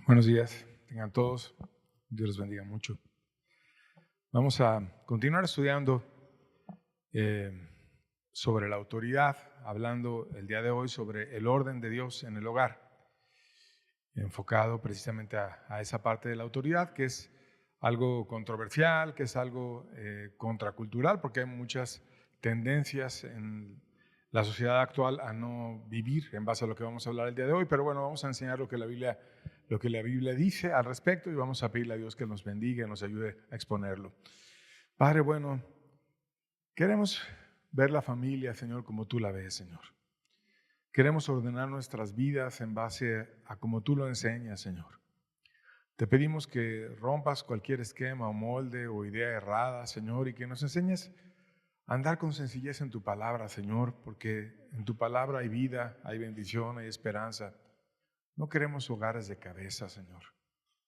Buenos días, tengan todos. Dios los bendiga mucho. Vamos a continuar estudiando sobre la autoridad, hablando el día de hoy sobre el orden de Dios en el hogar, enfocado precisamente a esa parte de la autoridad, que es algo controversial, que es algo contracultural, porque hay muchas tendencias en la sociedad actual a no vivir en base a lo que vamos a hablar el día de hoy, pero bueno, vamos a enseñar lo que la Biblia dice al respecto y vamos a pedirle a Dios que nos bendiga y nos ayude a exponerlo. Padre bueno, queremos ver la familia, Señor, como tú la ves, Señor. Queremos ordenar nuestras vidas en base a como tú lo enseñas, Señor. Te pedimos que rompas cualquier esquema o molde o idea errada, Señor, y que nos enseñes a andar con sencillez en tu palabra, Señor, porque en tu palabra hay vida, hay bendición, hay esperanza. No queremos hogares de cabeza, Señor.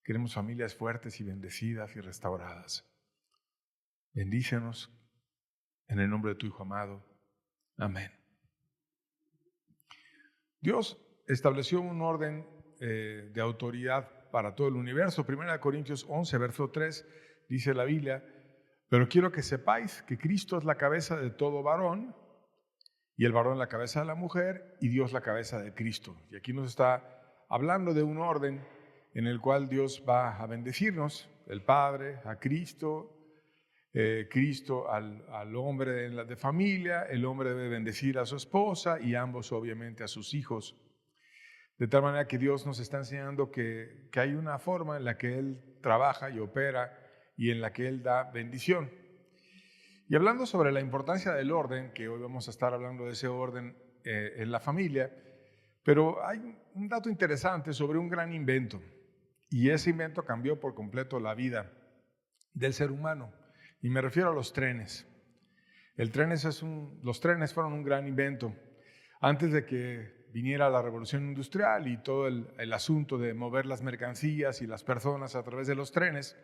Queremos familias fuertes y bendecidas y restauradas. Bendícenos en el nombre de tu Hijo amado. Amén. Dios estableció un orden de autoridad para todo el universo. 1 Corintios 11, verso 3, dice la Biblia: pero quiero que sepáis que Cristo es la cabeza de todo varón, y el varón la cabeza de la mujer, y Dios la cabeza de Cristo. Y aquí nos está hablando de un orden en el cual Dios va a bendecirnos, el Padre a Cristo, Cristo al hombre de familia, el hombre debe bendecir a su esposa y ambos obviamente a sus hijos. De tal manera que Dios nos está enseñando que hay una forma en la que Él trabaja y opera y en la que Él da bendición. Y hablando sobre la importancia del orden, que hoy vamos a estar hablando de ese orden en la familia, pero hay un dato interesante sobre un gran invento, y ese invento cambió por completo la vida del ser humano, y me refiero a los trenes. Los trenes fueron un gran invento. Antes de que viniera la revolución industrial y todo el asunto de mover las mercancías y las personas a través de los trenes,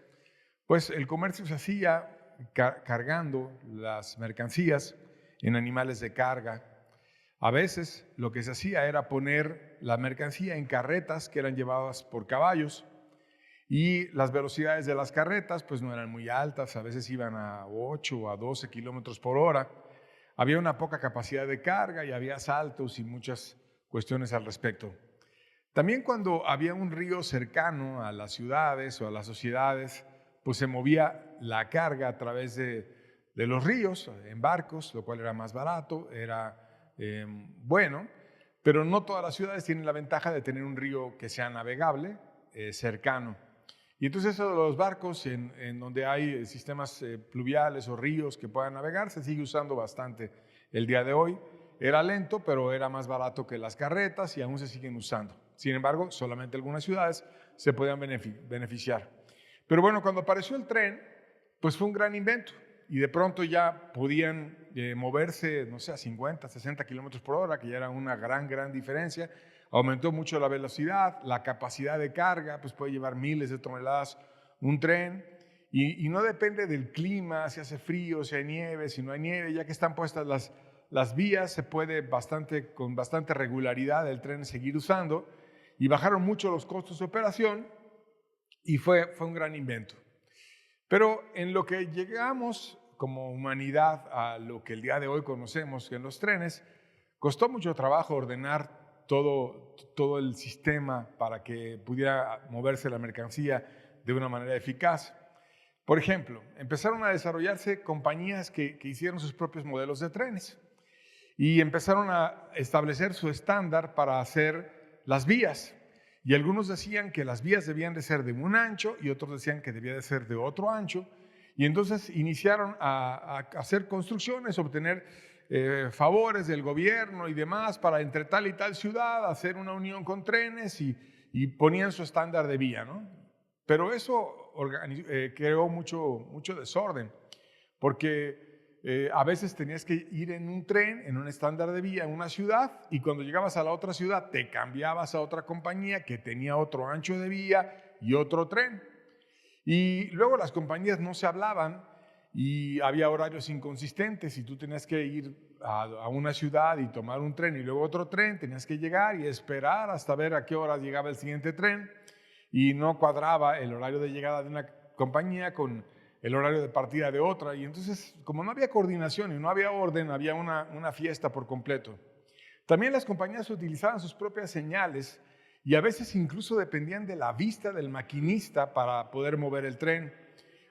pues el comercio se hacía cargando las mercancías en animales de carga. A veces lo que se hacía era poner la mercancía en carretas que eran llevadas por caballos, y las velocidades de las carretas pues no eran muy altas, a veces iban a 8 o a 12 kilómetros por hora. Había una poca capacidad de carga y había asaltos y muchas cuestiones al respecto. También cuando había un río cercano a las ciudades o a las sociedades, pues se movía la carga a través de los ríos, en barcos, lo cual era más barato, era bueno, pero no todas las ciudades tienen la ventaja de tener un río que sea navegable, cercano. Y entonces eso de los barcos en donde hay sistemas pluviales o ríos que puedan navegar se sigue usando bastante el día de hoy. Era lento, pero era más barato que las carretas y aún se siguen usando. Sin embargo, solamente algunas ciudades se podían beneficiar. Pero bueno, cuando apareció el tren, pues fue un gran invento y de pronto ya podían moverse, no sé, a 50, 60 kilómetros por hora, que ya era una gran diferencia. Aumentó mucho la velocidad, la capacidad de carga, pues puede llevar miles de toneladas un tren, y no depende del clima, si hace frío, si hay nieve, si no hay nieve, ya que están puestas las vías, se puede con bastante regularidad el tren seguir usando, y bajaron mucho los costos de operación, y fue un gran invento. Pero en lo que llegamos como humanidad a lo que el día de hoy conocemos en los trenes, costó mucho trabajo ordenar todo el sistema para que pudiera moverse la mercancía de una manera eficaz. Por ejemplo, empezaron a desarrollarse compañías que hicieron sus propios modelos de trenes y empezaron a establecer su estándar para hacer las vías. Y algunos decían que las vías debían de ser de un ancho y otros decían que debía de ser de otro ancho. Y entonces iniciaron a hacer construcciones, obtener favores del gobierno y demás para entre tal y tal ciudad hacer una unión con trenes y ponían su estándar de vía, ¿no? Pero eso creó mucho desorden, porque a veces tenías que ir en un tren, en un estándar de vía en una ciudad, y cuando llegabas a la otra ciudad te cambiabas a otra compañía que tenía otro ancho de vía y otro tren. Y luego las compañías no se hablaban y había horarios inconsistentes y tú tenías que ir a una ciudad y tomar un tren y luego otro tren, tenías que llegar y esperar hasta ver a qué horas llegaba el siguiente tren. y no cuadraba el horario de llegada de una compañía con el horario de partida de otra. Y entonces, como no había coordinación y no había orden, había una fiesta por completo. También las compañías utilizaban sus propias señales y a veces incluso dependían de la vista del maquinista para poder mover el tren.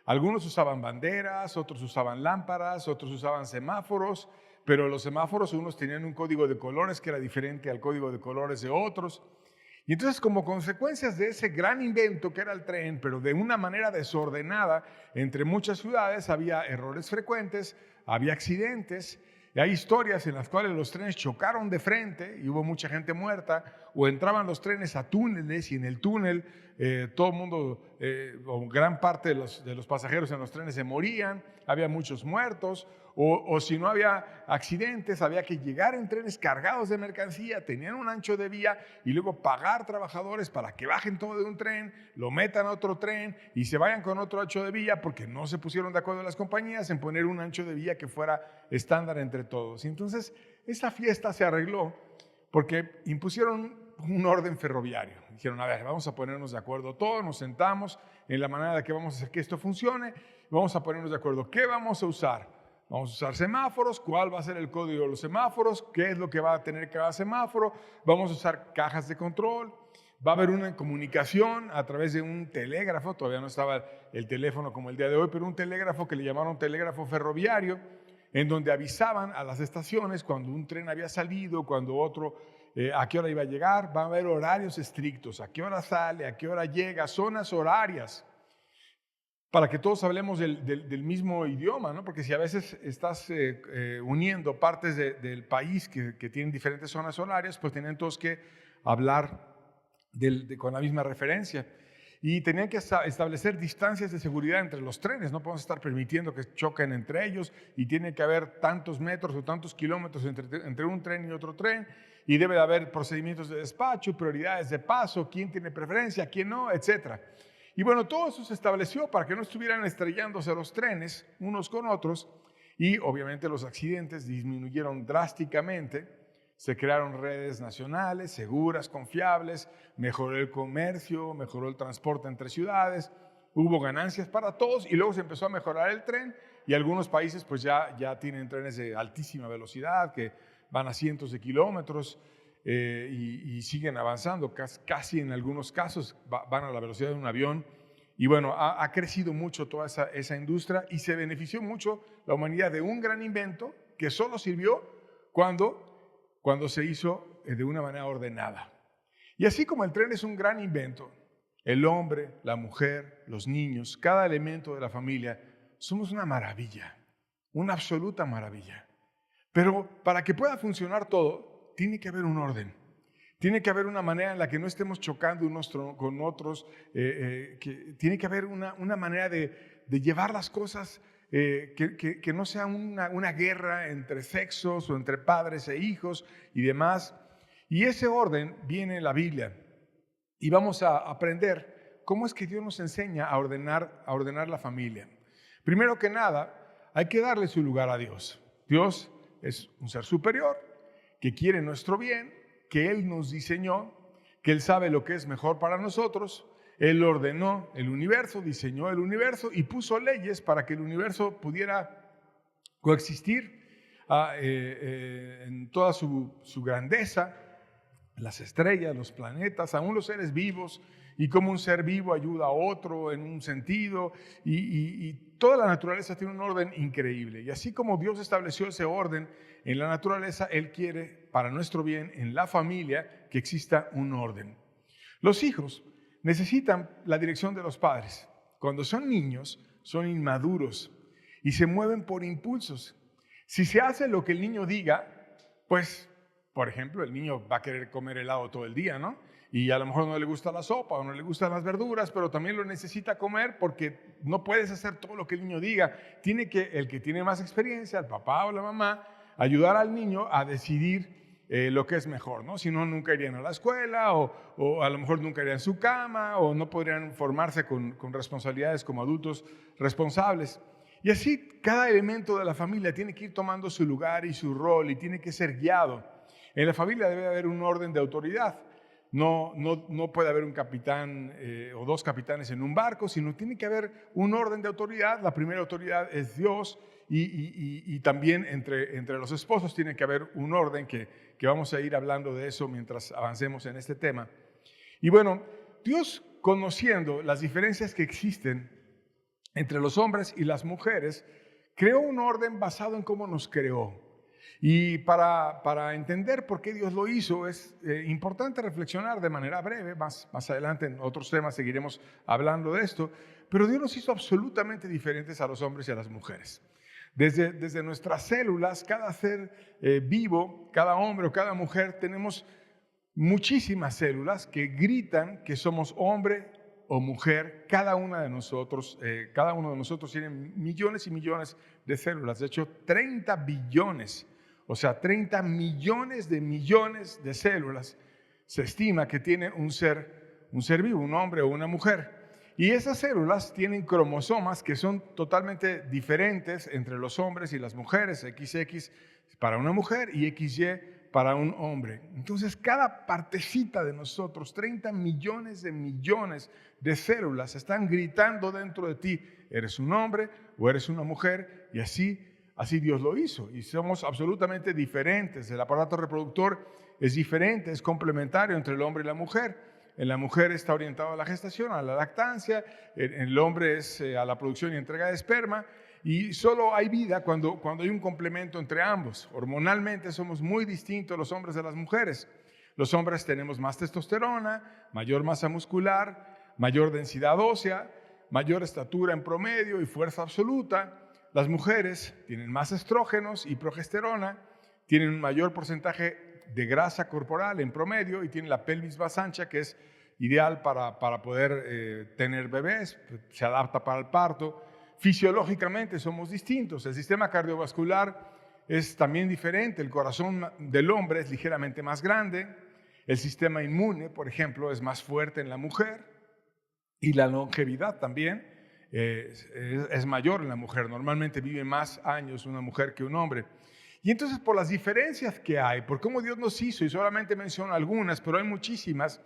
Algunos usaban banderas, otros usaban lámparas, otros usaban semáforos, pero los semáforos unos tenían un código de colores que era diferente al código de colores de otros. Y entonces, como consecuencias de ese gran invento que era el tren, pero de una manera desordenada entre muchas ciudades, había errores frecuentes, había accidentes. Y hay historias en las cuales los trenes chocaron de frente y hubo mucha gente muerta, o entraban los trenes a túneles y en el túnel todo el mundo, o gran parte de los pasajeros en los trenes se morían, había muchos muertos, o si no había accidentes, había que llegar en trenes cargados de mercancía, tenían un ancho de vía y luego pagar trabajadores para que bajen todo de un tren, lo metan a otro tren y se vayan con otro ancho de vía porque no se pusieron de acuerdo las compañías en poner un ancho de vía que fuera estándar entre todos. Y entonces esa fiesta se arregló porque impusieron un orden ferroviario. Dijeron, a ver, vamos a ponernos de acuerdo todos, nos sentamos en la manera de que vamos a hacer que esto funcione, vamos a ponernos de acuerdo, ¿qué vamos a usar? Vamos a usar semáforos, ¿cuál va a ser el código de los semáforos? ¿Qué es lo que va a tener cada semáforo? Vamos a usar cajas de control, va a haber una comunicación a través de un telégrafo, todavía no estaba el teléfono como el día de hoy, pero un telégrafo que le llamaron telégrafo ferroviario, en donde avisaban a las estaciones cuando un tren había salido, cuando otro, a qué hora iba a llegar. Va a haber horarios estrictos, a qué hora sale, a qué hora llega, zonas horarias, para que todos hablemos del mismo idioma, ¿no? Porque si a veces estás uniendo partes del país que tienen diferentes zonas horarias, pues tienen todos que hablar con la misma referencia. Y tenían que establecer distancias de seguridad entre los trenes, no podemos estar permitiendo que choquen entre ellos y tiene que haber tantos metros o tantos kilómetros entre un tren y otro tren y debe de haber procedimientos de despacho, prioridades de paso, quién tiene preferencia, quién no, etcétera. Y bueno, todo eso se estableció para que no estuvieran estrellándose los trenes unos con otros y obviamente los accidentes disminuyeron drásticamente. Se crearon redes nacionales, seguras, confiables, mejoró el comercio, mejoró el transporte entre ciudades, hubo ganancias para todos y luego se empezó a mejorar el tren y algunos países pues ya tienen trenes de altísima velocidad que van a cientos de kilómetros. Y siguen avanzando, casi en algunos casos van a la velocidad de un avión. Y bueno, ha crecido mucho toda esa industria y se benefició mucho la humanidad de un gran invento que solo sirvió cuando se hizo de una manera ordenada. Y así como el tren es un gran invento, el hombre, la mujer, los niños, cada elemento de la familia, somos una maravilla, una absoluta maravilla. Pero para que pueda funcionar todo, tiene que haber un orden. Tiene que haber una manera en la que no estemos chocando unos con otros. Tiene que haber una manera de llevar las cosas que no sea una guerra entre sexos o entre padres e hijos y demás. Y ese orden viene en la Biblia. Y vamos a aprender cómo es que Dios nos enseña a ordenar la familia. Primero que nada, hay que darle su lugar a Dios. Dios es un ser superior que quiere nuestro bien, que Él nos diseñó, que Él sabe lo que es mejor para nosotros. Él ordenó el universo, diseñó el universo y puso leyes para que el universo pudiera coexistir en toda su grandeza, las estrellas, los planetas, aún los seres vivos, y cómo un ser vivo ayuda a otro en un sentido, y toda la naturaleza tiene un orden increíble. Y así como Dios estableció ese orden en la naturaleza, Él quiere para nuestro bien en la familia que exista un orden. Los hijos necesitan la dirección de los padres. Cuando son niños, son inmaduros y se mueven por impulsos. Si se hace lo que el niño diga, pues, por ejemplo, el niño va a querer comer helado todo el día, ¿no? Y a lo mejor no le gusta la sopa o no le gustan las verduras, pero también lo necesita comer porque no puedes hacer todo lo que el niño diga. Tiene que, el que tiene más experiencia, el papá o la mamá, ayudar al niño a decidir lo que es mejor, ¿no? Si no, nunca irían a la escuela o a lo mejor nunca irían a su cama o no podrían formarse con responsabilidades como adultos responsables. Y así cada elemento de la familia tiene que ir tomando su lugar y su rol y tiene que ser guiado. En la familia debe haber un orden de autoridad. no puede haber un capitán o dos capitanes en un barco, sino tiene que haber un orden de autoridad. La primera autoridad es Dios y también entre los esposos tiene que haber un orden que vamos a ir hablando de eso mientras avancemos en este tema. Y bueno, Dios, conociendo las diferencias que existen entre los hombres y las mujeres, creó un orden basado en cómo nos creó. Y para entender por qué Dios lo hizo es importante reflexionar de manera breve. Más adelante en otros temas seguiremos hablando de esto, pero Dios nos hizo absolutamente diferentes a los hombres y a las mujeres. Desde nuestras células, cada ser vivo, cada hombre o cada mujer, tenemos muchísimas células que gritan que somos hombre o mujer. Cada uno de nosotros tiene millones y millones de células. De hecho, 30 billones, o sea, 30 millones de células se estima que tiene un ser vivo, un hombre o una mujer. Y esas células tienen cromosomas que son totalmente diferentes entre los hombres y las mujeres, XX para una mujer y XY para un hombre. Entonces, cada partecita de nosotros, 30 millones de células están gritando dentro de ti, eres un hombre o eres una mujer, y así Dios lo hizo. Y somos absolutamente diferentes. El aparato reproductor es diferente, es complementario entre el hombre y la mujer. En la mujer está orientado a la gestación, a la lactancia. En el hombre es a la producción y entrega de esperma. Y solo hay vida cuando hay un complemento entre ambos. Hormonalmente somos muy distintos los hombres de las mujeres. Los hombres tenemos más testosterona, mayor masa muscular, mayor densidad ósea, mayor estatura en promedio y fuerza absoluta. Las mujeres tienen más estrógenos y progesterona, tienen un mayor porcentaje de grasa corporal en promedio y tienen la pelvis más ancha, que es ideal para poder tener bebés, se adapta para el parto. Fisiológicamente somos distintos. El sistema cardiovascular es también diferente. El corazón del hombre es ligeramente más grande. El sistema inmune, por ejemplo, es más fuerte en la mujer. Y la longevidad también es mayor en la mujer. Normalmente vive más años una mujer que un hombre. Y entonces, por las diferencias que hay, por cómo Dios nos hizo, y solamente menciono algunas, pero hay muchísimas,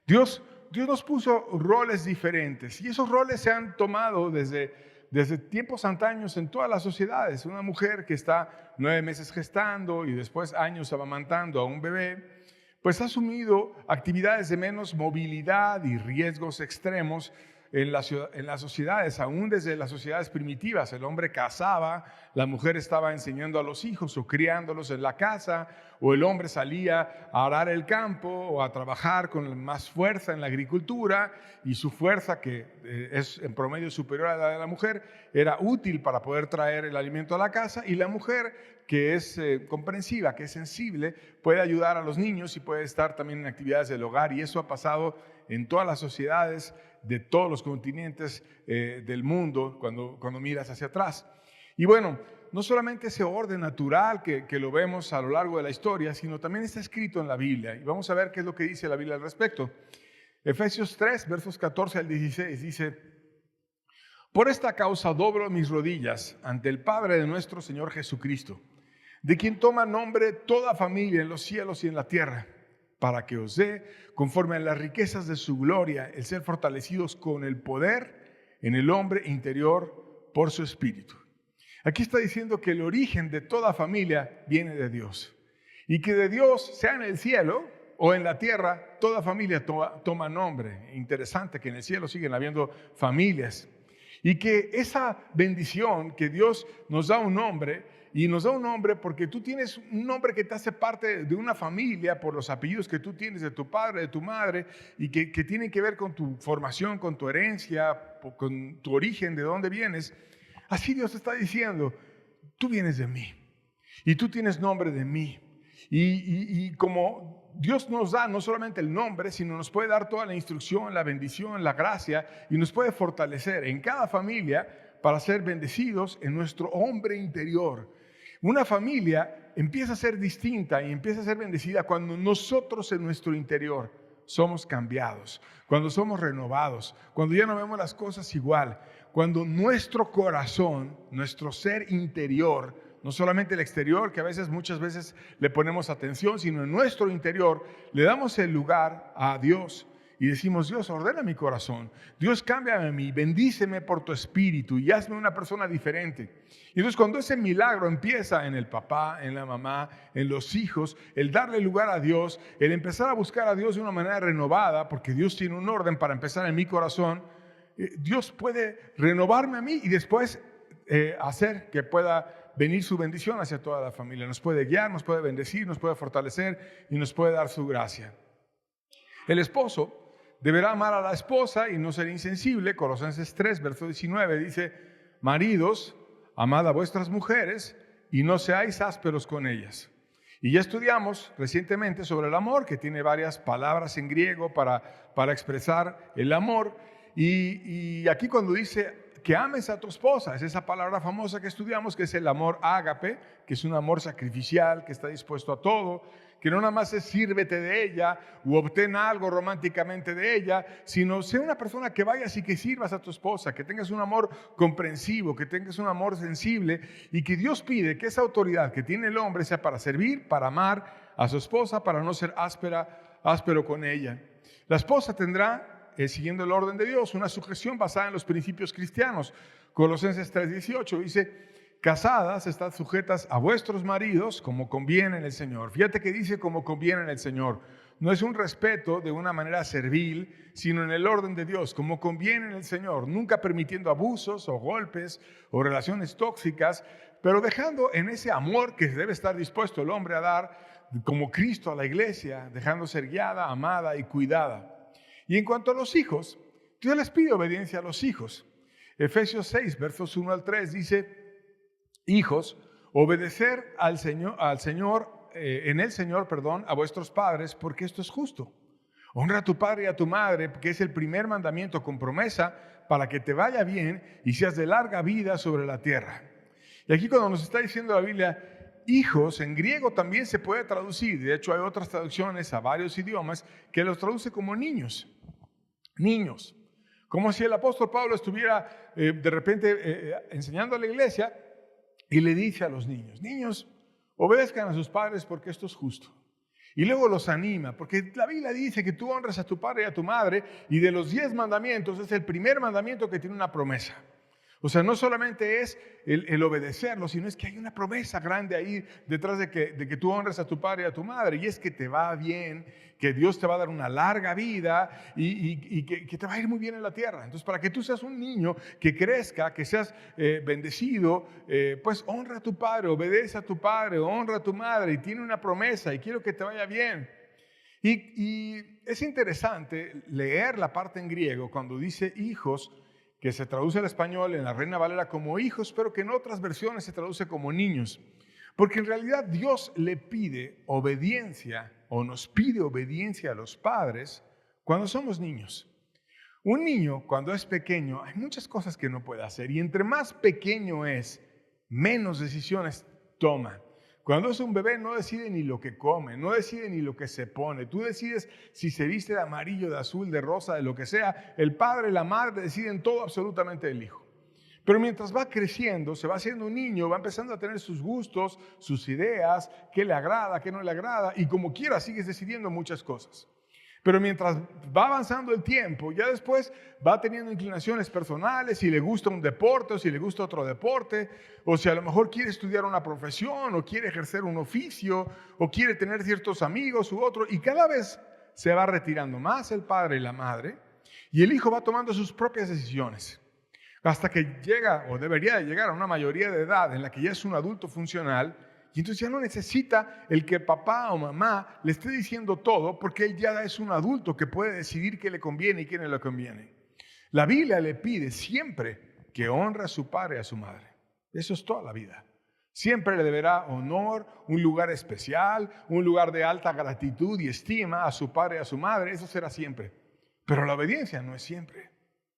Dios nos puso roles diferentes. Y esos roles se han tomado desde tiempos antaños en todas las sociedades. Una mujer que está 9 meses gestando y después años amamantando a un bebé, pues ha asumido actividades de menos movilidad y riesgos extremos en las sociedades, aún desde las sociedades primitivas. El hombre cazaba, la mujer estaba enseñando a los hijos o criándolos en la casa, o el hombre salía a arar el campo o a trabajar con más fuerza en la agricultura, y su fuerza, que es en promedio superior a la de la mujer, era útil para poder traer el alimento a la casa, y la mujer, que es comprensiva, que es sensible, puede ayudar a los niños y puede estar también en actividades del hogar. Y eso ha pasado en todas las sociedades de todos los continentes del mundo cuando miras hacia atrás. Y bueno, no solamente ese orden natural que lo vemos a lo largo de la historia, sino también está escrito en la Biblia. Y vamos a ver qué es lo que dice la Biblia al respecto. Efesios 3, versos 14 al 16 dice: por esta causa doblo mis rodillas ante el Padre de nuestro Señor Jesucristo, de quien toma nombre toda familia en los cielos y en la tierra, para que os dé, conforme a las riquezas de su gloria, el ser fortalecidos con el poder en el hombre interior por su Espíritu. Aquí está diciendo que el origen de toda familia viene de Dios. Y que de Dios, sea en el cielo o en la tierra, toda familia toma nombre. Interesante que en el cielo siguen habiendo familias. Y que esa bendición que Dios nos da un nombre, y nos da un nombre porque tú tienes un nombre que te hace parte de una familia por los apellidos que tú tienes de tu padre, de tu madre, y que tienen que ver con tu formación, con tu herencia, con tu origen, de dónde vienes. Así Dios está diciendo, tú vienes de mí y tú tienes nombre de mí. Y como Dios nos da no solamente el nombre, sino nos puede dar toda la instrucción, la bendición, la gracia, y nos puede fortalecer en cada familia para ser bendecidos en nuestro hombre interior. Una familia empieza a ser distinta y empieza a ser bendecida cuando nosotros en nuestro interior somos cambiados, cuando somos renovados, cuando ya no vemos las cosas igual, cuando nuestro corazón, nuestro ser interior no solamente el exterior, que muchas veces le ponemos atención, sino en nuestro interior le damos el lugar a Dios y decimos: Dios, ordena mi corazón, Dios, cámbiame a mí, bendíceme por tu espíritu y hazme una persona diferente. Y entonces cuando ese milagro empieza en el papá, en la mamá, en los hijos, el darle lugar a Dios, el empezar a buscar a Dios de una manera renovada, porque Dios tiene un orden para empezar en mi corazón, Dios puede renovarme a mí y después hacer que pueda venir su bendición hacia toda la familia. Nos puede guiar, nos puede bendecir, nos puede fortalecer y nos puede dar su gracia. El esposo deberá amar a la esposa y no ser insensible. Colosenses 3, verso 19 dice: maridos, amad a vuestras mujeres y no seáis ásperos con ellas. Y ya estudiamos recientemente sobre el amor, que tiene varias palabras en griego para expresar el amor. Y aquí cuando dice que ames a tu esposa, es esa palabra famosa que estudiamos, que es el amor ágape, que es un amor sacrificial, que está dispuesto a todo, que no nada más es sírvete de ella o obtén algo románticamente de ella, sino sé una persona que vayas y que sirvas a tu esposa, que tengas un amor comprensivo, que tengas un amor sensible, y que Dios pide que esa autoridad que tiene el hombre sea para servir, para amar a su esposa, para no ser áspero con ella. La esposa tendrá, siguiendo el orden de Dios, una sujeción basada en los principios cristianos. Colosenses 3:18 dice: casadas, estad sujetas a vuestros maridos como conviene en el Señor. Fíjate que dice como conviene en el Señor. No es un respeto de una manera servil, sino en el orden de Dios, como conviene en el Señor, nunca permitiendo abusos o golpes o relaciones tóxicas, pero dejando en ese amor que debe estar dispuesto el hombre a dar, como Cristo a la iglesia, dejando ser guiada, amada y cuidada. Y en cuanto a los hijos, Dios les pide obediencia a los hijos. Efesios 6, versos 1 al 3 dice: hijos, obedecer en el Señor, a vuestros padres, porque esto es justo. Honra a tu padre y a tu madre, que es el primer mandamiento con promesa para que te vaya bien y seas de larga vida sobre la tierra. Y aquí cuando nos está diciendo la Biblia hijos, en griego también se puede traducir. De hecho, hay otras traducciones a varios idiomas que los traduce como niños. Niños. Como si el apóstol Pablo estuviera de repente enseñando a la iglesia y le dice a los niños: niños, obedezcan a sus padres porque esto es justo. Y luego los anima, porque la Biblia dice que tú honras a tu padre y a tu madre, y de los 10 mandamientos es el primer mandamiento que tiene una promesa. O sea, no solamente es el obedecerlo, sino es que hay una promesa grande ahí detrás de que tú honres a tu padre y a tu madre, y es que te va bien, que Dios te va a dar una larga vida y que te va a ir muy bien en la tierra. Entonces, para que tú seas un niño que crezca, que seas bendecido, pues honra a tu padre, obedece a tu padre, honra a tu madre, y tiene una promesa y quiero que te vaya bien. Y es interesante leer la parte en griego cuando dice hijos, que se traduce al español en la Reina Valera como hijos, pero que en otras versiones se traduce como niños. Porque en realidad Dios le pide obediencia, o nos pide obediencia a los padres cuando somos niños. Un niño, cuando es pequeño, hay muchas cosas que no puede hacer, y entre más pequeño es, menos decisiones toma. Cuando es un bebé no decide ni lo que come, no decide ni lo que se pone. Tú decides si se viste de amarillo, de azul, de rosa, de lo que sea. El padre y la madre deciden todo absolutamente del hijo. Pero mientras va creciendo, se va haciendo un niño, va empezando a tener sus gustos, sus ideas, qué le agrada, qué no le agrada, y como quiera sigues decidiendo muchas cosas. Pero mientras va avanzando el tiempo, ya después va teniendo inclinaciones personales, si le gusta un deporte o si le gusta otro deporte, o si a lo mejor quiere estudiar una profesión o quiere ejercer un oficio o quiere tener ciertos amigos u otro, y cada vez se va retirando más el padre y la madre, y el hijo va tomando sus propias decisiones, hasta que llega o debería de llegar a una mayoría de edad en la que ya es un adulto funcional. Y entonces ya no necesita el que papá o mamá le esté diciendo todo, porque él ya es un adulto que puede decidir qué le conviene y qué no le conviene. La Biblia le pide siempre que honre a su padre y a su madre. Eso es toda la vida. Siempre le deberá honor, un lugar especial, un lugar de alta gratitud y estima a su padre y a su madre. Eso será siempre. Pero la obediencia no es siempre.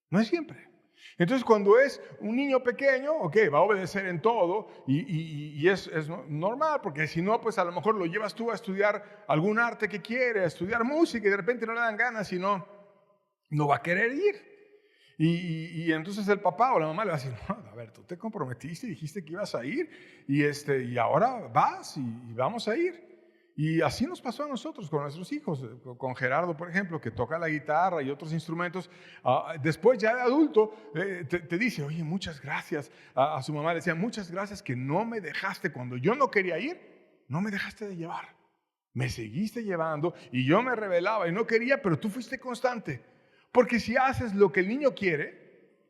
No es siempre. Entonces, cuando es un niño pequeño, va a obedecer en todo y es normal, porque si no, pues a lo mejor lo llevas tú a estudiar algún arte que quiere, a estudiar música, y de repente no le dan ganas y no va a querer ir. Y entonces el papá o la mamá le va a decir, no, a ver, tú te comprometiste y dijiste que ibas a ir y ahora vas y vamos a ir. Y así nos pasó a nosotros con nuestros hijos, con Gerardo, por ejemplo, que toca la guitarra y otros instrumentos. Después ya de adulto te dice, oye, muchas gracias. A su mamá le decía, muchas gracias que no me dejaste cuando yo no quería ir, no me dejaste de llevar. Me seguiste llevando y yo me rebelaba y no quería, pero tú fuiste constante. Porque si haces lo que el niño quiere,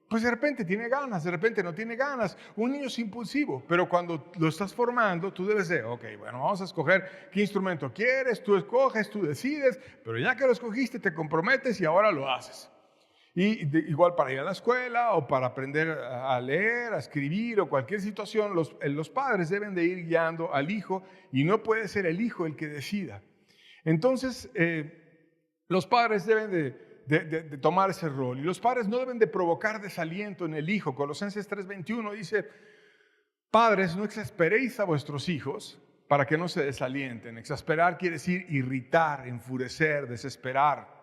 pues de repente tiene ganas, de repente no tiene ganas. Un niño es impulsivo, pero cuando lo estás formando, tú debes de, ok, bueno, vamos a escoger qué instrumento quieres, tú escoges, tú decides, pero ya que lo escogiste, te comprometes y ahora lo haces. Igual para ir a la escuela o para aprender a leer, a escribir o cualquier situación, los padres deben de ir guiando al hijo y no puede ser el hijo el que decida. Entonces, los padres deben de tomar ese rol y los padres no deben de provocar desaliento en el hijo. Colosenses 3:21 dice, padres, no exasperéis a vuestros hijos para que no se desalienten. Exasperar quiere decir irritar, enfurecer, desesperar.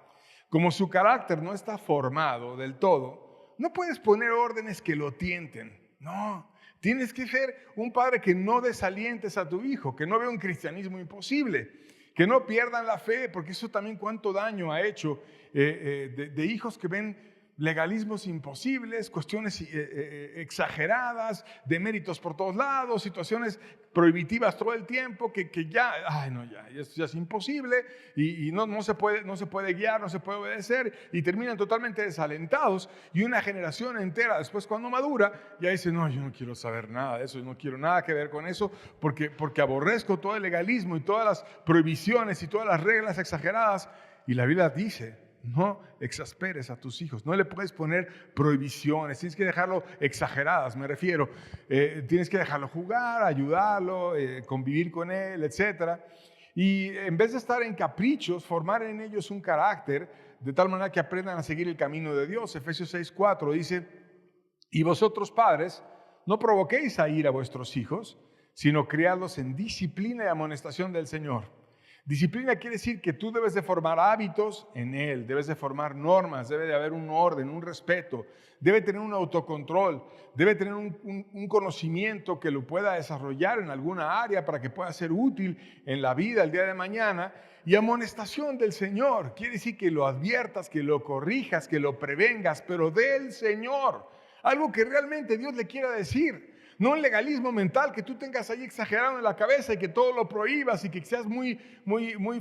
Como su carácter no está formado del todo, no puedes poner órdenes que lo tienten. No, tienes que ser un padre que no desalientes a tu hijo, que no vea un cristianismo imposible, que no pierdan la fe, porque eso también cuánto daño ha hecho de hijos que ven legalismos imposibles, cuestiones exageradas, de méritos por todos lados, situaciones prohibitivas todo el tiempo, que ya, esto ya es imposible y no se puede guiar, no se puede obedecer y terminan totalmente desalentados y una generación entera después cuando madura ya dice, no, yo no quiero saber nada de eso, yo no quiero nada que ver con eso porque aborrezco todo el legalismo y todas las prohibiciones y todas las reglas exageradas y la Biblia dice, no exasperes a tus hijos, no le puedes poner prohibiciones, tienes que dejarlo exageradas, me refiero, tienes que dejarlo jugar, ayudarlo, convivir con él, etc. Y en vez de estar en caprichos, formar en ellos un carácter de tal manera que aprendan a seguir el camino de Dios. Efesios 6:4 dice, y vosotros padres, no provoquéis a ira a vuestros hijos, sino criadlos en disciplina y amonestación del Señor. Disciplina quiere decir que tú debes de formar hábitos en él, debes de formar normas, debe de haber un orden, un respeto, debe tener un autocontrol, debe tener un conocimiento que lo pueda desarrollar en alguna área para que pueda ser útil en la vida el día de mañana. Y amonestación del Señor, quiere decir que lo adviertas, que lo corrijas, que lo prevengas, pero del Señor, algo que realmente Dios le quiera decir. No un legalismo mental que tú tengas ahí exagerado en la cabeza y que todo lo prohíbas y que seas muy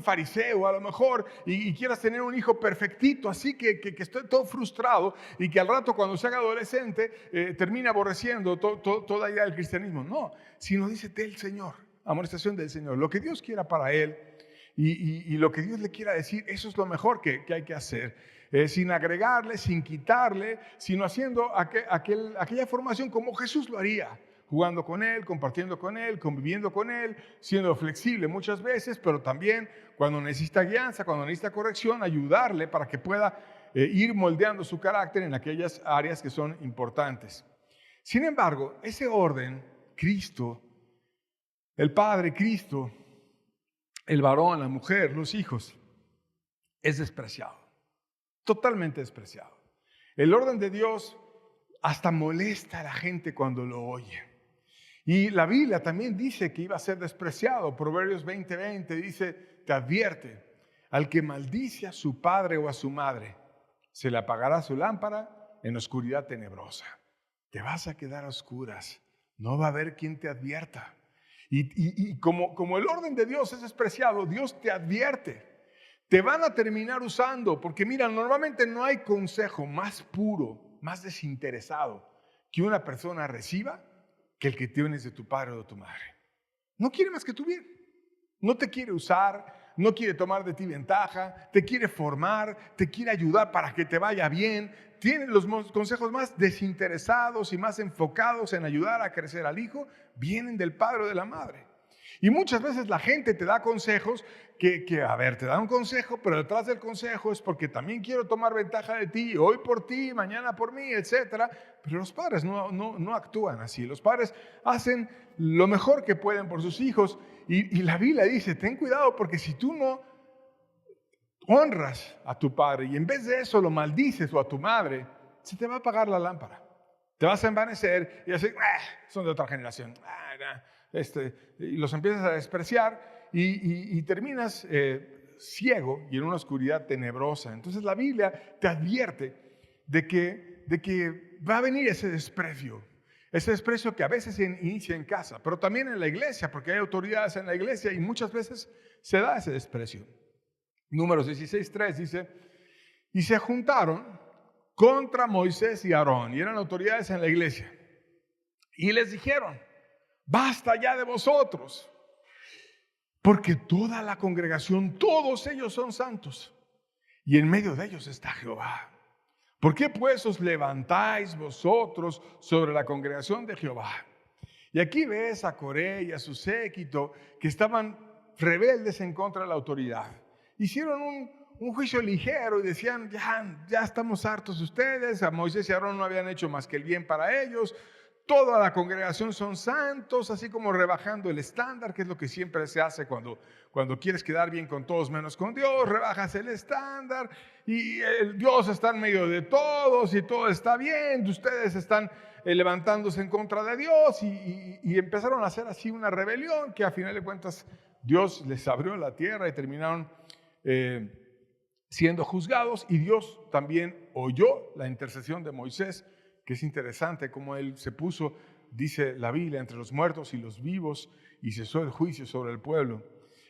fariseo a lo mejor y quieras tener un hijo perfectito, así que esté todo frustrado y que al rato cuando se haga adolescente termine aborreciendo toda idea del cristianismo. No, sino dice del Señor, amonestación del Señor, lo que Dios quiera para él y lo que Dios le quiera decir, eso es lo mejor que hay que hacer. Sin agregarle, sin quitarle, sino haciendo aquella formación como Jesús lo haría, jugando con Él, compartiendo con Él, conviviendo con Él, siendo flexible muchas veces, pero también cuando necesita guianza, cuando necesita corrección, ayudarle para que pueda ir moldeando su carácter en aquellas áreas que son importantes. Sin embargo, ese orden, Cristo, el Padre, Cristo, el varón, la mujer, los hijos, es despreciado. Totalmente despreciado. El orden de Dios hasta molesta a la gente cuando lo oye. Y la Biblia también dice que iba a ser despreciado. Proverbios 20:20 dice, te advierte, al que maldice a su padre o a su madre, se le apagará su lámpara en oscuridad tenebrosa. Te vas a quedar a oscuras. No va a haber quien te advierta. Y como el orden de Dios es despreciado, Dios te advierte. Te van a terminar usando, porque mira, normalmente no hay consejo más puro, más desinteresado que una persona reciba que el que tienes de tu padre o de tu madre. No quiere más que tu bien. No te quiere usar, no quiere tomar de ti ventaja, te quiere formar, te quiere ayudar para que te vaya bien. Tiene los consejos más desinteresados y más enfocados en ayudar a crecer al hijo, vienen del padre o de la madre. Y muchas veces la gente te da consejos te da un consejo, pero detrás del consejo es porque también quiero tomar ventaja de ti, hoy por ti, mañana por mí, etc. Pero los padres no actúan así. Los padres hacen lo mejor que pueden por sus hijos. Y la Biblia dice, ten cuidado porque si tú no honras a tu padre y en vez de eso lo maldices o a tu madre, se te va a apagar la lámpara. Te vas a envanecer y decir, son de otra generación. Y los empiezas a despreciar y terminas ciego y en una oscuridad tenebrosa. Entonces la Biblia te advierte de que va a venir ese desprecio que a veces se inicia en casa, pero también en la iglesia, porque hay autoridades en la iglesia y muchas veces se da ese desprecio. Números 16:3 dice, y se juntaron contra Moisés y Aarón, y eran autoridades en la iglesia, y les dijeron, basta ya de vosotros, porque toda la congregación, todos ellos son santos, y en medio de ellos está Jehová. ¿Por qué pues os levantáis vosotros sobre la congregación de Jehová? Y aquí ves a Coré y a su séquito que estaban rebeldes en contra de la autoridad. Hicieron un juicio ligero y decían, ya estamos hartos de ustedes. A Moisés y Aarón no habían hecho más que el bien para ellos. Toda la congregación son santos, así como rebajando el estándar, que es lo que siempre se hace cuando quieres quedar bien con todos menos con Dios. Rebajas el estándar y Dios está en medio de todos y todo está bien. Ustedes están levantándose en contra de Dios y empezaron a hacer así una rebelión que a final de cuentas Dios les abrió la tierra y terminaron siendo juzgados, y Dios también oyó la intercesión de Moisés, que es interesante cómo él se puso, dice la Biblia, entre los muertos y los vivos, y cesó el juicio sobre el pueblo.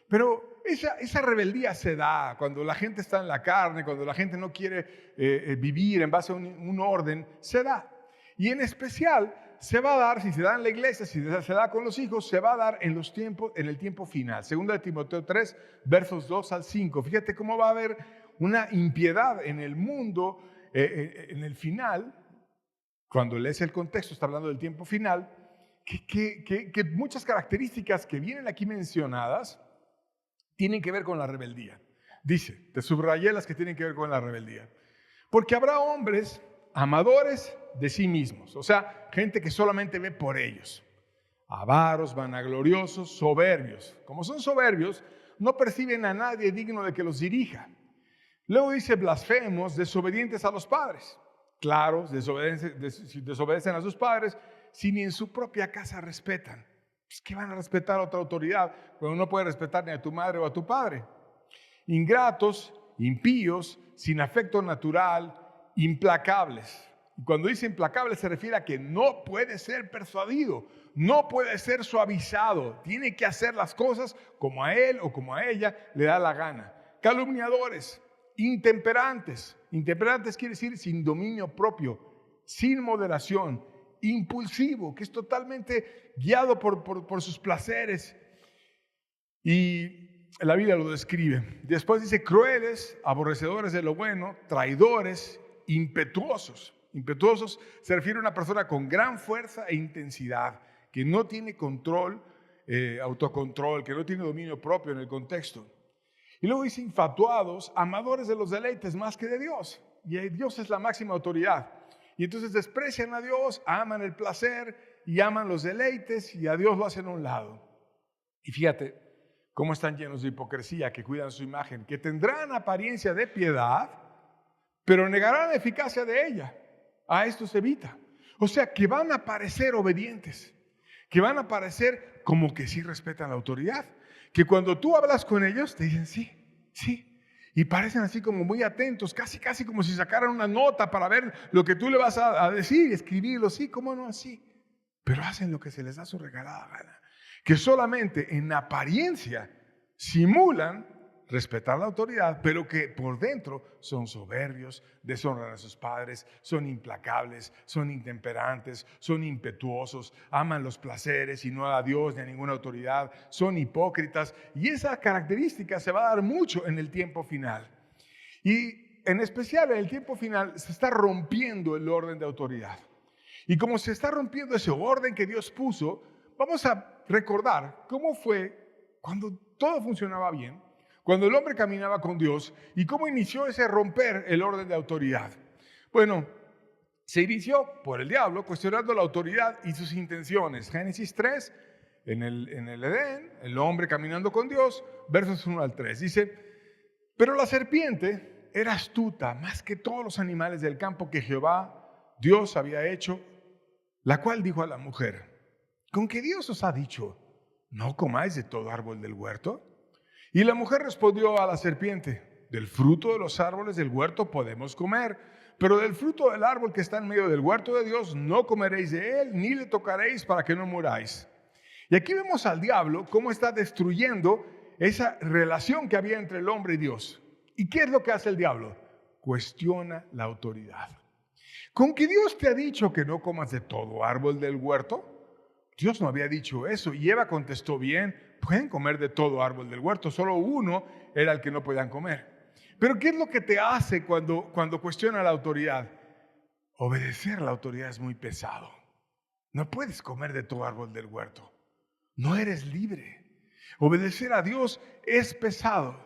Pero esa rebeldía se da cuando la gente está en la carne, cuando la gente no quiere vivir en base a un orden, se da. Y en especial se va a dar, si se da en la iglesia, si se da con los hijos, se va a dar en el tiempo final. Segunda de Timoteo 3, versos 2 al 5. Fíjate cómo va a haber una impiedad en el mundo en el final. Cuando lees el contexto, está hablando del tiempo final, que muchas características que vienen aquí mencionadas tienen que ver con la rebeldía. Dice, te subrayé las que tienen que ver con la rebeldía. Porque habrá hombres amadores de sí mismos, o sea, gente que solamente ve por ellos. Avaros, vanagloriosos, soberbios. Como son soberbios, no perciben a nadie digno de que los dirija. Luego dice blasfemos, desobedientes a los padres. Claro, desobedecen a sus padres, si ni en su propia casa respetan. Pues, ¿qué van a respetar a otra autoridad cuando no puede respetar ni a tu madre o a tu padre? Ingratos, impíos, sin afecto natural, implacables. Y cuando dice implacables se refiere a que no puede ser persuadido, no puede ser suavizado. Tiene que hacer las cosas como a él o como a ella le da la gana. Calumniadores, intemperantes. Intemperantes quiere decir sin dominio propio, sin moderación, impulsivo, que es totalmente guiado por sus placeres. Y la Biblia lo describe. Después dice crueles, aborrecedores de lo bueno, traidores, impetuosos. Impetuosos se refiere a una persona con gran fuerza e intensidad, que no tiene control, autocontrol, que no tiene dominio propio en el contexto. Y luego dice infatuados, amadores de los deleites más que de Dios. Y Dios es la máxima autoridad. Y entonces desprecian a Dios, aman el placer y aman los deleites y a Dios lo hacen a un lado. Y fíjate cómo están llenos de hipocresía, que cuidan su imagen, que tendrán apariencia de piedad, pero negarán la eficacia de ella. A esto se evita. O sea, que van a parecer obedientes, que van a parecer como que sí respetan la autoridad, que cuando tú hablas con ellos te dicen sí, sí, y parecen así como muy atentos, casi como si sacaran una nota para ver lo que tú le vas a decir, escribirlo, sí, cómo no así, pero hacen lo que se les da su regalada gana, que solamente en apariencia simulan respetar la autoridad, pero que por dentro son soberbios, deshonran a sus padres, son implacables, son intemperantes, son impetuosos, aman los placeres y no a Dios ni a ninguna autoridad, son hipócritas, y esa característica se va a dar mucho en el tiempo final. Y en especial en el tiempo final se está rompiendo el orden de autoridad. Y como se está rompiendo ese orden que Dios puso, vamos a recordar cómo fue cuando todo funcionaba bien, cuando el hombre caminaba con Dios, y cómo inició ese romper el orden de autoridad. Bueno, se inició por el diablo cuestionando la autoridad y sus intenciones. Génesis 3, en el Edén, el hombre caminando con Dios, versos 1 al 3. Dice, pero la serpiente era astuta más que todos los animales del campo que Jehová Dios había hecho, la cual dijo a la mujer: ¿con qué Dios os ha dicho, no comáis de todo árbol del huerto? Y la mujer respondió a la serpiente: del fruto de los árboles del huerto podemos comer, pero del fruto del árbol que está en medio del huerto de Dios no comeréis de él, ni le tocaréis para que no muráis. Y aquí vemos al diablo cómo está destruyendo esa relación que había entre el hombre y Dios. ¿Y qué es lo que hace el diablo? Cuestiona la autoridad. ¿Con que Dios te ha dicho que no comas de todo árbol del huerto? Dios no había dicho eso. Y Eva contestó: bien, pueden comer de todo árbol del huerto, solo uno era el que no podían comer. Pero ¿qué es lo que te hace cuando cuestiona la autoridad? Obedecer a la autoridad es muy pesado. No puedes comer de todo árbol del huerto. No eres libre. Obedecer a Dios es pesado.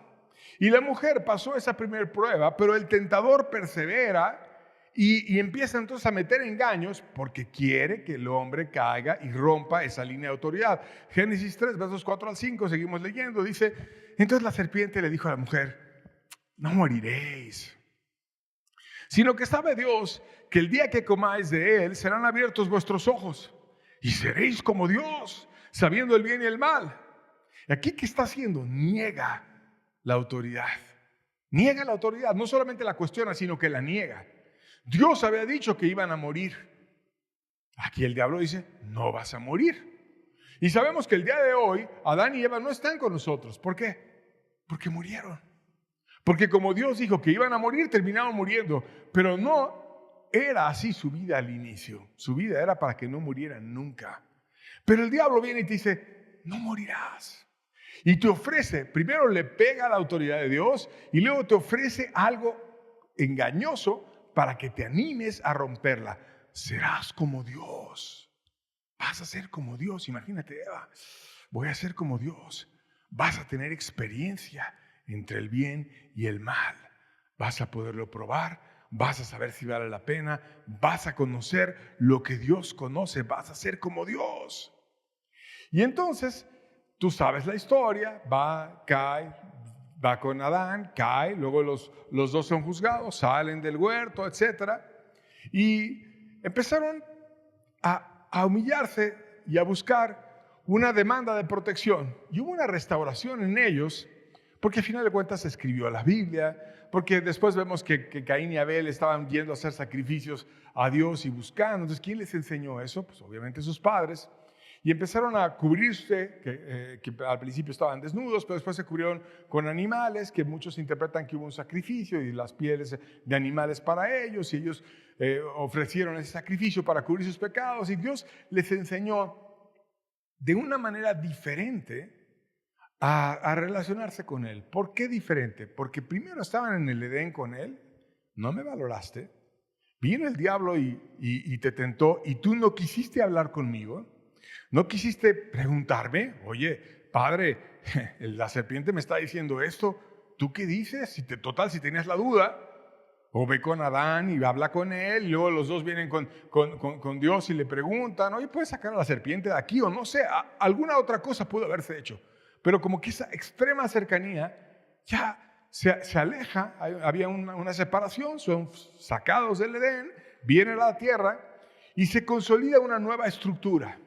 Y la mujer pasó esa primera prueba, pero el tentador persevera y empieza entonces a meter engaños porque quiere que el hombre caiga y rompa esa línea de autoridad. Génesis 3, versos 4 al 5, seguimos leyendo, dice: entonces la serpiente le dijo a la mujer: no moriréis, sino que sabe Dios que el día que comáis de él serán abiertos vuestros ojos y seréis como Dios, sabiendo el bien y el mal. ¿Y aquí qué está haciendo? Niega la autoridad. Niega la autoridad, no solamente la cuestiona, sino que la niega. Dios había dicho que iban a morir. Aquí el diablo dice: no vas a morir. Y sabemos que el día de hoy Adán y Eva no están con nosotros. ¿Por qué? Porque murieron. Porque como Dios dijo que iban a morir, terminaron muriendo. Pero no era así su vida al inicio. Su vida era para que no murieran nunca. Pero el diablo viene y te dice: no morirás. Y te ofrece, primero le pega a la autoridad de Dios y luego te ofrece algo engañoso para que te animes a romperla. Serás como Dios. Vas a ser como Dios. Imagínate, Eva, voy a ser como Dios. Vas a tener experiencia entre el bien y el mal. Vas a poderlo probar. Vas a saber si vale la pena. Vas a conocer lo que Dios conoce. Vas a ser como Dios. Y entonces, tú sabes la historia. Cae, va con Adán, cae, luego los dos son juzgados, salen del huerto, etc. Y empezaron a humillarse y a buscar una demanda de protección. Y hubo una restauración en ellos, porque al final de cuentas se escribió la Biblia, porque después vemos que Caín y Abel estaban yendo a hacer sacrificios a Dios y buscando. Entonces, ¿quién les enseñó eso? Pues obviamente sus padres. Y empezaron a cubrirse, que al principio estaban desnudos, pero después se cubrieron con animales, que muchos interpretan que hubo un sacrificio y las pieles de animales para ellos, y ellos ofrecieron ese sacrificio para cubrir sus pecados, y Dios les enseñó de una manera diferente a relacionarse con Él. ¿Por qué diferente? Porque primero estaban en el Edén con Él, no me valoraste, vino el diablo y te tentó, y tú no quisiste hablar conmigo. ¿No quisiste preguntarme? Oye, padre, la serpiente me está diciendo esto. ¿Tú qué dices? Si tenías la duda, o ve con Adán y habla con él, y luego los dos vienen con Dios y le preguntan: oye, ¿puedes sacar a la serpiente de aquí? O no sé, alguna otra cosa pudo haberse hecho. Pero como que esa extrema cercanía ya se aleja, había una separación, son sacados del Edén, vienen a la tierra y se consolida una nueva estructura,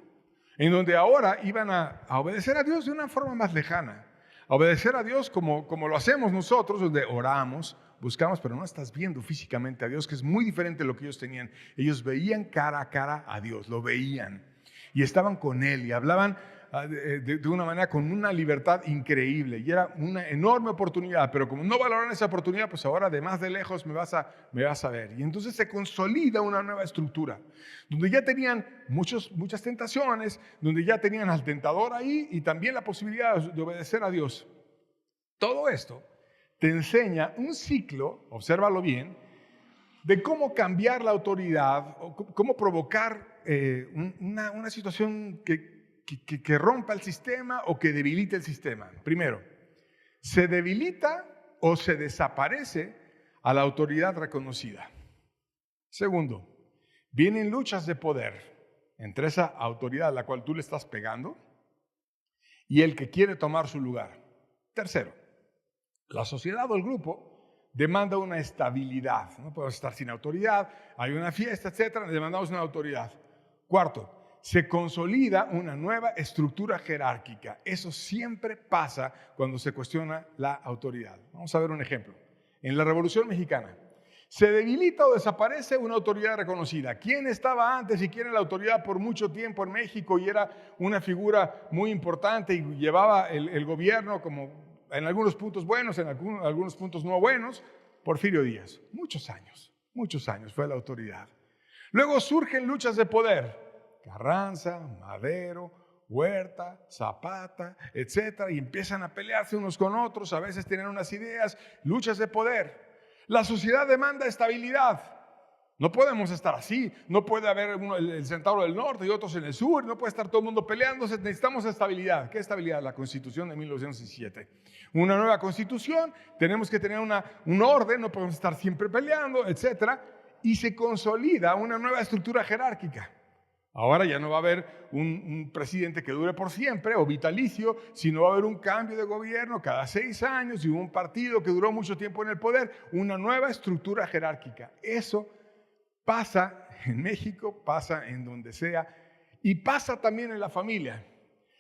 en donde ahora iban a obedecer a Dios de una forma más lejana, a obedecer a Dios como lo hacemos nosotros, donde oramos, buscamos, pero no estás viendo físicamente a Dios, que es muy diferente de lo que ellos tenían. Ellos veían cara a cara a Dios, lo veían, y estaban con Él, y hablaban de una manera con una libertad increíble, y era una enorme oportunidad, pero como no valoran esa oportunidad, pues ahora de más de lejos me vas a ver. Y entonces se consolida una nueva estructura, donde ya tenían muchas tentaciones, donde ya tenían al tentador ahí y también la posibilidad de obedecer a Dios. Todo esto te enseña un ciclo, obsérvalo bien, de cómo cambiar la autoridad, o cómo provocar una situación que rompa el sistema o que debilite el sistema. Primero, se debilita o se desaparece a la autoridad reconocida. Segundo, vienen luchas de poder entre esa autoridad a la cual tú le estás pegando y el que quiere tomar su lugar. Tercero, la sociedad o el grupo demanda una estabilidad. No podemos estar sin autoridad, hay una fiesta, etcétera, demandamos una autoridad. Cuarto, se consolida una nueva estructura jerárquica. Eso siempre pasa cuando se cuestiona la autoridad. Vamos a ver un ejemplo. En la Revolución Mexicana, se debilita o desaparece una autoridad reconocida. ¿Quién estaba antes y quién era la autoridad por mucho tiempo en México y era una figura muy importante y llevaba el gobierno como en algunos puntos buenos, en algunos puntos no buenos? Porfirio Díaz. Muchos años fue la autoridad. Luego surgen luchas de poder. Carranza, Madero, Huerta, Zapata, etcétera, y empiezan a pelearse unos con otros, a veces tienen unas ideas, luchas de poder. La sociedad demanda estabilidad. No podemos estar así, no puede haber uno, el Centauro del Norte y otros en el sur, no puede estar todo el mundo peleándose, necesitamos estabilidad. ¿Qué estabilidad? La Constitución de 1917. Una nueva Constitución, tenemos que tener un orden, no podemos estar siempre peleando, etcétera, y se consolida una nueva estructura jerárquica. Ahora ya no va a haber un presidente que dure por siempre o vitalicio, sino va a haber un cambio de gobierno cada 6 años y un partido que duró mucho tiempo en el poder, una nueva estructura jerárquica. Eso pasa en México, pasa en donde sea y pasa también en la familia.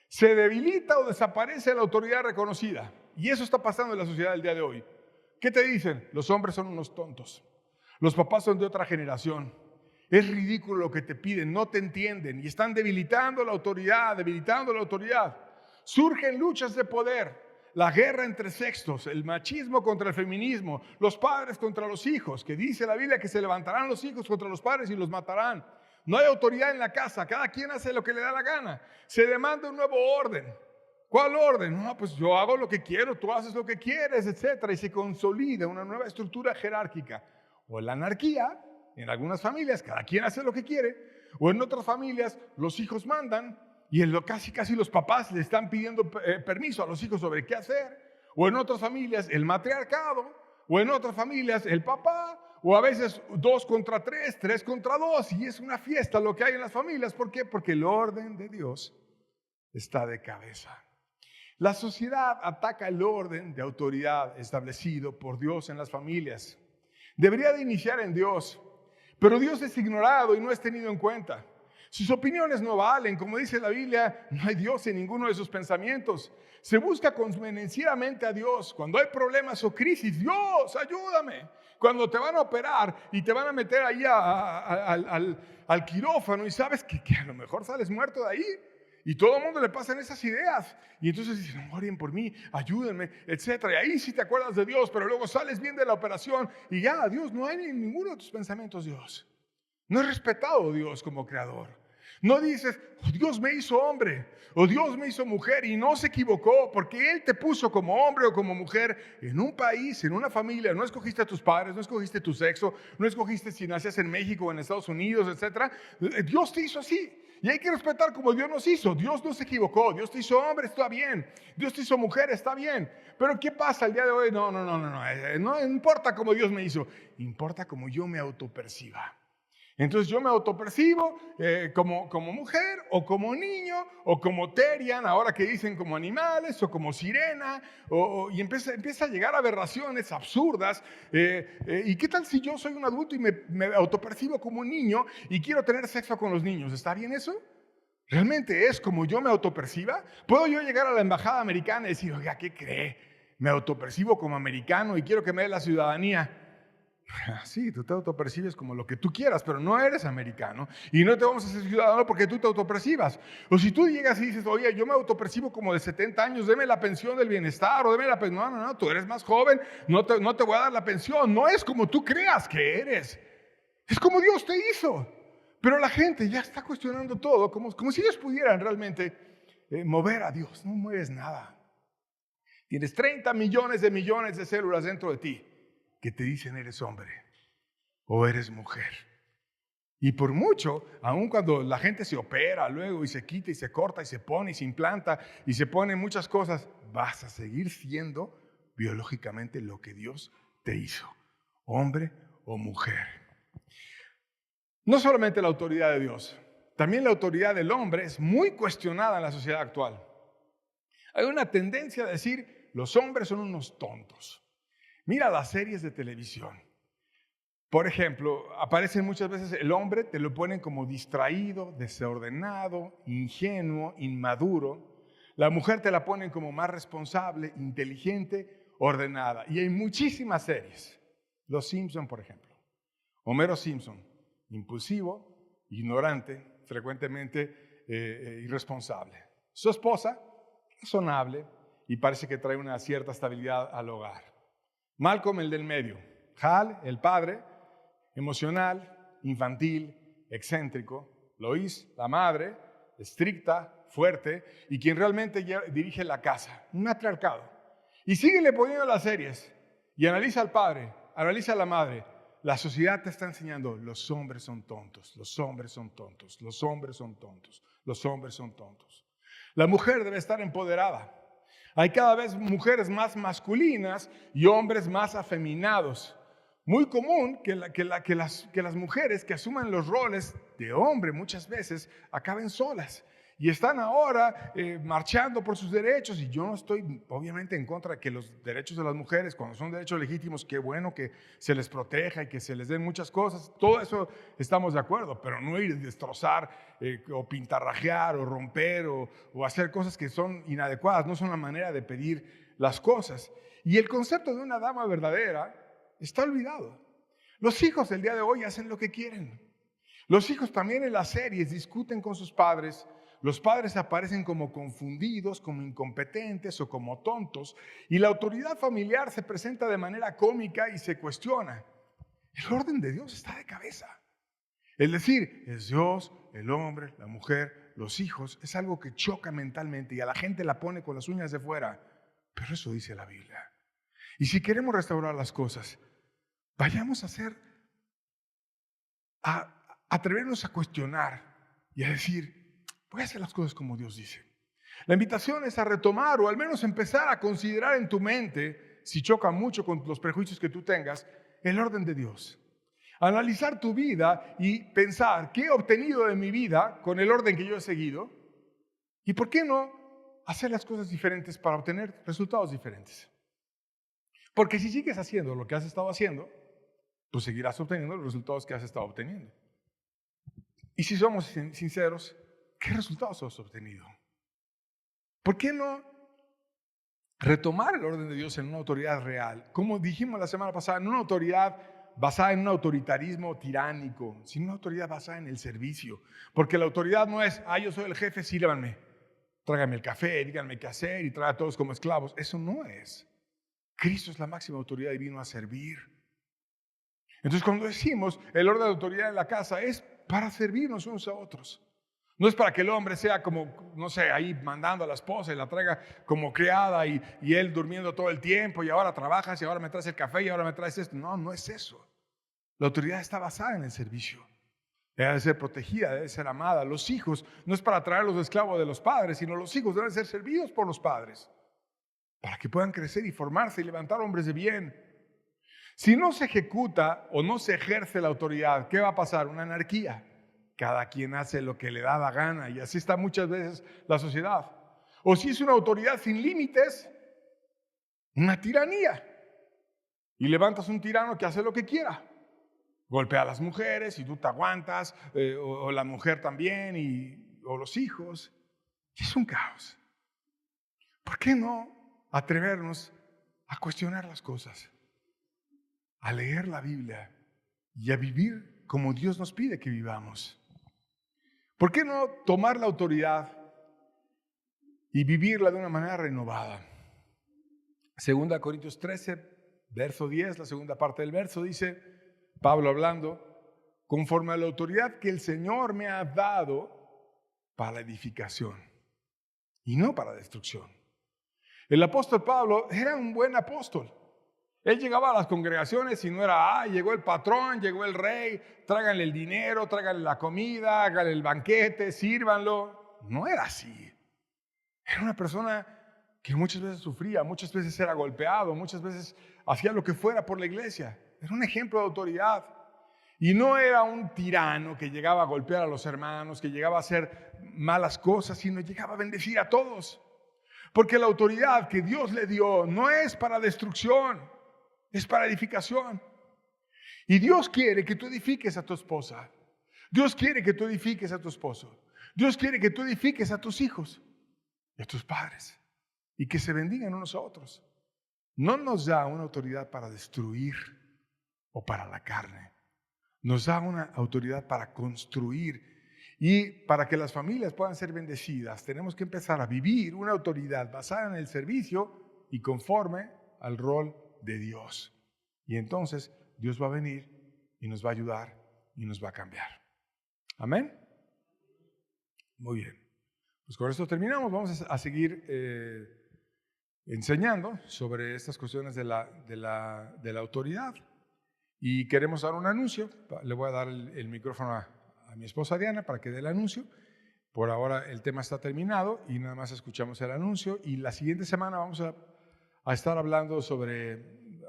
Se debilita o desaparece la autoridad reconocida y eso está pasando en la sociedad del día de hoy. ¿Qué te dicen? Los hombres son unos tontos, los papás son de otra generación. Es ridículo lo que te piden, no te entienden y están debilitando la autoridad, Surgen luchas de poder, la guerra entre sexos, el machismo contra el feminismo, los padres contra los hijos, que dice la Biblia que se levantarán los hijos contra los padres y los matarán. No hay autoridad en la casa, cada quien hace lo que le da la gana. Se demanda un nuevo orden. ¿Cuál orden? No, pues yo hago lo que quiero, tú haces lo que quieres, etcétera. Y se consolida una nueva estructura jerárquica. O la anarquía. En algunas familias, cada quien hace lo que quiere, o en otras familias, los hijos mandan y casi los papás le están pidiendo permiso a los hijos sobre qué hacer, o en otras familias, el matriarcado, o en otras familias, el papá, o a veces 2 contra 3, 3 contra 2, y es una fiesta lo que hay en las familias. ¿Por qué? Porque el orden de Dios está de cabeza. La sociedad ataca el orden de autoridad establecido por Dios en las familias. Debería de iniciar en Dios. Pero Dios es ignorado y no es tenido en cuenta. Sus opiniones no valen, como dice la Biblia, no hay Dios en ninguno de sus pensamientos. Se busca convenencieramente a Dios. Cuando hay problemas o crisis, Dios, ayúdame. Cuando te van a operar y te van a meter ahí al quirófano y sabes que a lo mejor sales muerto de ahí. Y todo el mundo le pasan esas ideas. Y entonces dicen, oren por mí, ayúdenme, etc. Y ahí sí te acuerdas de Dios, pero luego sales bien de la operación y ya, Dios, no hay en ninguno de tus pensamientos, Dios. No es respetado Dios como creador. No dices, Dios me hizo hombre o Dios me hizo mujer y no se equivocó porque Él te puso como hombre o como mujer en un país, en una familia. No escogiste a tus padres, no escogiste tu sexo, no escogiste si nacías en México o en Estados Unidos, etc. Dios te hizo así. Y hay que respetar como Dios nos hizo. Dios no se equivocó. Dios te hizo hombre, está bien. Dios te hizo mujer, está bien. Pero ¿qué pasa el día de hoy? No importa cómo Dios me hizo. Importa cómo yo me autoperciba. Entonces yo me autopercibo como mujer o como niño o como Terian, ahora que dicen como animales o como sirena, y empieza a llegar a aberraciones absurdas. ¿Y qué tal si yo soy un adulto y me autopercibo como un niño y quiero tener sexo con los niños? ¿Está bien eso? ¿Realmente es como yo me autoperciba? ¿Puedo yo llegar a la embajada americana y decir, oiga, ¿qué cree? Me autopercibo como americano y quiero que me dé la ciudadanía. Sí, tú te autopercibes como lo que tú quieras, pero no eres americano y no te vamos a hacer ciudadano porque tú te autopercibas. O si tú llegas y dices, oye, yo me autopercibo como de 70 años, deme la pensión del bienestar o deme la pensión. No, tú eres más joven, no te voy a dar la pensión. No es como tú creas que eres, es como Dios te hizo. Pero la gente ya está cuestionando todo, como si ellos pudieran realmente mover a Dios. No mueves nada. Tienes 30 millones de células dentro de ti que te dicen eres hombre o eres mujer. Y por mucho, aun cuando la gente se opera luego y se quita y se corta y se pone y se implanta y se pone muchas cosas, vas a seguir siendo biológicamente lo que Dios te hizo, hombre o mujer. No solamente la autoridad de Dios, también la autoridad del hombre es muy cuestionada en la sociedad actual. Hay una tendencia a decir, los hombres son unos tontos. Mira las series de televisión. Por ejemplo, aparecen muchas veces el hombre, te lo ponen como distraído, desordenado, ingenuo, inmaduro. La mujer te la ponen como más responsable, inteligente, ordenada. Y hay muchísimas series. Los Simpson, por ejemplo. Homero Simpson, impulsivo, ignorante, frecuentemente irresponsable. Su esposa, razonable, y parece que trae una cierta estabilidad al hogar. Malcolm, el del medio. Hal, el padre, emocional, infantil, excéntrico. Lois, la madre, estricta, fuerte, y quien realmente dirige la casa. Un matriarcado. Y síguele poniendo las series. Y analiza al padre, analiza a la madre. La sociedad te está enseñando, los hombres son tontos, los hombres son tontos, los hombres son tontos, los hombres son tontos. La mujer debe estar empoderada. Hay cada vez mujeres más masculinas y hombres más afeminados. Muy común que las mujeres que asuman los roles de hombre muchas veces acaben solas. Y están ahora marchando por sus derechos, y yo no estoy obviamente en contra de que los derechos de las mujeres, cuando son derechos legítimos, qué bueno que se les proteja y que se les den muchas cosas, todo eso estamos de acuerdo, pero no ir a destrozar o pintarrajear o romper o hacer cosas que son inadecuadas, no son la manera de pedir las cosas. Y el concepto de una dama verdadera está olvidado. Los hijos el día de hoy hacen lo que quieren. Los hijos también en las series discuten con sus padres. Los padres aparecen como confundidos, como incompetentes o como tontos, y la autoridad familiar se presenta de manera cómica y se cuestiona. El orden de Dios está de cabeza. Es decir, es Dios, el hombre, la mujer, los hijos, es algo que choca mentalmente y a la gente la pone con las uñas de fuera. Pero eso dice la Biblia. Y si queremos restaurar las cosas, vayamos a atrevernos a cuestionar y a decir, voy a hacer las cosas como Dios dice. La invitación es a retomar o al menos empezar a considerar en tu mente, si choca mucho con los prejuicios que tú tengas, el orden de Dios. Analizar tu vida y pensar qué he obtenido de mi vida con el orden que yo he seguido y por qué no hacer las cosas diferentes para obtener resultados diferentes. Porque si sigues haciendo lo que has estado haciendo, pues seguirás obteniendo los resultados que has estado obteniendo. Y si somos sinceros, ¿qué resultados has obtenido? ¿Por qué no retomar el orden de Dios en una autoridad real? Como dijimos la semana pasada, no una autoridad basada en un autoritarismo tiránico, sino una autoridad basada en el servicio. Porque la autoridad no es, yo soy el jefe, sírvanme, tráiganme el café, díganme qué hacer y trae a todos como esclavos. Eso no es. Cristo es la máxima autoridad y vino a servir. Entonces cuando decimos el orden de autoridad en la casa es para servirnos unos a otros. No es para que el hombre sea como, no sé, ahí mandando a la esposa y la traiga como criada y él durmiendo todo el tiempo y ahora trabajas y ahora me traes el café y ahora me traes esto. No, no es eso. La autoridad está basada en el servicio. Debe ser protegida, debe ser amada. Los hijos no es para traerlos de esclavos de los padres, sino los hijos deben ser servidos por los padres para que puedan crecer y formarse y levantar hombres de bien. Si no se ejecuta o no se ejerce la autoridad, ¿qué va a pasar? Una anarquía. Cada quien hace lo que le da la gana y así está muchas veces la sociedad. O si es una autoridad sin límites, una tiranía. Y levantas un tirano que hace lo que quiera. Golpea a las mujeres y tú te aguantas, o la mujer también, o los hijos. Es un caos. ¿Por qué no atrevernos a cuestionar las cosas? A leer la Biblia y a vivir como Dios nos pide que vivamos. ¿Por qué no tomar la autoridad y vivirla de una manera renovada? 2 Corintios 13, verso 10, la segunda parte del verso, dice Pablo hablando, conforme a la autoridad que el Señor me ha dado para la edificación y no para destrucción. El apóstol Pablo era un buen apóstol. Él llegaba a las congregaciones y no era, llegó el patrón, llegó el rey, tráiganle el dinero, tráiganle la comida, háganle el banquete, sírvanlo. No era así. Era una persona que muchas veces sufría, muchas veces era golpeado, muchas veces hacía lo que fuera por la iglesia. Era un ejemplo de autoridad. Y no era un tirano que llegaba a golpear a los hermanos, que llegaba a hacer malas cosas, sino llegaba a bendecir a todos. Porque la autoridad que Dios le dio no es para destrucción. es para edificación. Y Dios quiere que tú edifiques a tu esposa. Dios quiere que tú edifiques a tu esposo. Dios quiere que tú edifiques a tus hijos y a tus padres. Y que se bendigan unos a otros. No nos da una autoridad para destruir o para la carne. Nos da una autoridad para construir. Y para que las familias puedan ser bendecidas, tenemos que empezar a vivir una autoridad basada en el servicio y conforme al rol de Dios. Y entonces Dios va a venir y nos va a ayudar y nos va a cambiar. ¿Amén? Muy bien. Pues con esto terminamos. Vamos a seguir enseñando sobre estas cuestiones de la autoridad. Y queremos dar un anuncio. Le voy a dar el micrófono a mi esposa Diana para que dé el anuncio. Por ahora el tema está terminado y nada más escuchamos el anuncio. Y la siguiente semana vamos a estar hablando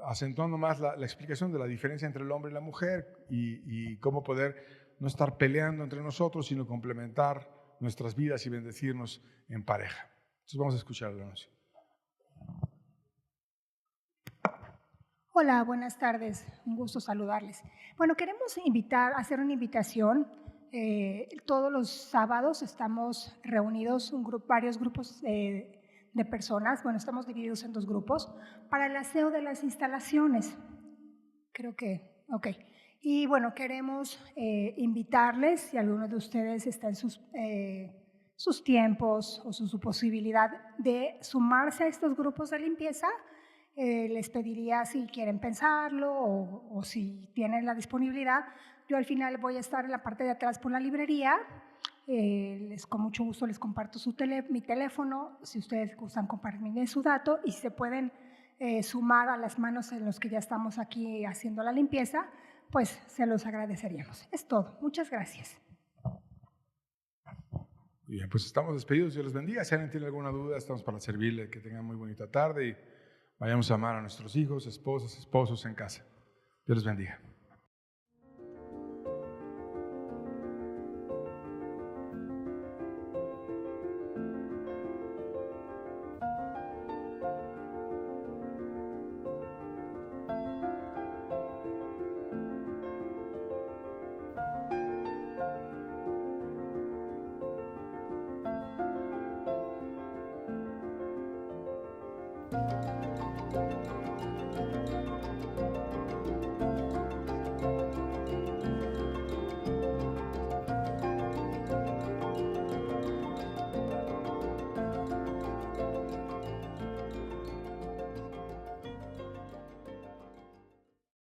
acentuando más la explicación de la diferencia entre el hombre y la mujer y cómo poder no estar peleando entre nosotros, sino complementar nuestras vidas y bendecirnos en pareja. Entonces vamos a escuchar el anuncio. Hola, buenas tardes. Un gusto saludarles. Bueno, queremos hacer una invitación. Todos los sábados estamos reunidos, varios grupos de personas. Bueno, estamos divididos en 2 grupos para el aseo de las instalaciones. Ok. Y bueno, queremos invitarles, si alguno de ustedes está en sus tiempos o su posibilidad de sumarse a estos grupos de limpieza. Les pediría si quieren pensarlo o si tienen la disponibilidad. Yo al final voy a estar en la parte de atrás por la librería. Con mucho gusto les comparto mi teléfono, si ustedes gustan compartirme su dato y si se pueden sumar a las manos en los que ya estamos aquí haciendo la limpieza, pues se los agradeceríamos. Es todo. Muchas gracias. Bien, pues estamos despedidos. Dios les bendiga. Si alguien tiene alguna duda, estamos para servirle. Que tengan muy bonita tarde y vayamos a amar a nuestros hijos, esposas, esposos en casa. Dios les bendiga.